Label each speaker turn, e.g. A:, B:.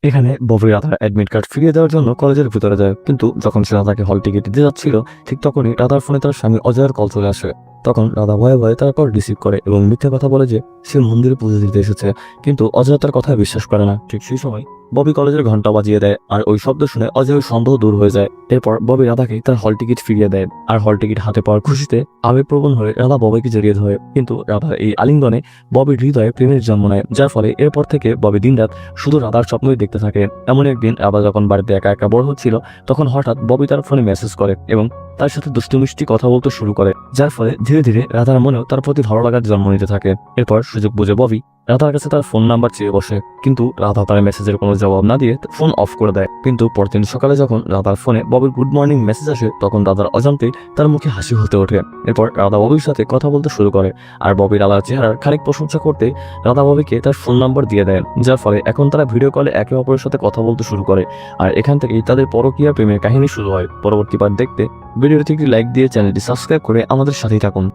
A: এখানে ববি রাধার admit card ফিরিয়ে দেওয়ার জন্য কলেজের ভিতরে যায়, কিন্তু যখন সে রাধাকে হল টিকিট দিতে যাচ্ছিল ঠিক তখনই রাধার ফোনে তার স্বামী অজয়ের কল চলে আসে। তখন রাধা ভয়ে ভয়ে তার কল রিসিভ করে এবং মিথ্যে কথা বলে যে সে মন্দিরে পুজো দিতে এসেছে, কিন্তু অজয় তার কথা বিশ্বাস করে না। ঠিক সেই সময় ববি কলেজের ঘন্টা বাজিয়ে দেয়, আর ওই শব্দ শুনে অজয়ের সন্দেহ দূর হয়ে যায়। এরপর ববি রাধাকে তার হল টিকিট ফিরিয়ে দেয়, আর হল টিকিট হাতে পাওয়ার খুশিতে আবেগপ্রবণ হয়ে রাধা ববিকে জড়িয়ে ধরে। কিন্তু রাধার এই আলিঙ্গনে ববির হৃদয়ে প্রেমের জন্ম নেয়, যার ফলে এরপর থেকে ববি দিনরাত শুধু রাধার স্বপ্নই দেখতে থাকে। এমন একদিন রাধা যখন বাড়িতে একা একা বড় হচ্ছিল, তখন হঠাৎ ববি তার ফোনে মেসেজ করে এবং তার সাথে দুষ্টু মিষ্টি কথা বলতে শুরু করে, যার ফলে ধীরে ধীরে রাধার মনেও তার প্রতি ভালো লাগার জন্ম নিতে থাকে। এরপর সুযোগ বুঝে ববি রাধার কাছে তার ফোন নাম্বার চেয়ে বসে, কিন্তু রাধা তার মেসেজের কোনো জবাব না দিয়ে ফোন অফ করে দেয়। কিন্তু পরদিন সকালে যখন রাধার ফোনে ববির গুড মর্নিং মেসেজ আসে, তখন রাধার অজান্তেই তার মুখে হাসি হতে ওঠে। এরপর রাধা ববির সাথে কথা বলতে শুরু করে, আর ববি রাধার চেহারার খানিক প্রশংসা করতে রাধা ববিকে তার ফোন নাম্বার দিয়ে দেয়, যার ফলে এখন তারা ভিডিও কলে একে অপরের সাথে কথা বলতে শুরু করে। আর এখান থেকেই তাদের পরকীয়া প্রেমের কাহিনী শুরু হয়। পরবর্তী পার্ট দেখতে ভিডিওটি একটি লাইক দিয়ে চ্যানেলটি সাবস্ক্রাইব করে আমাদের সাথেই থাকুন।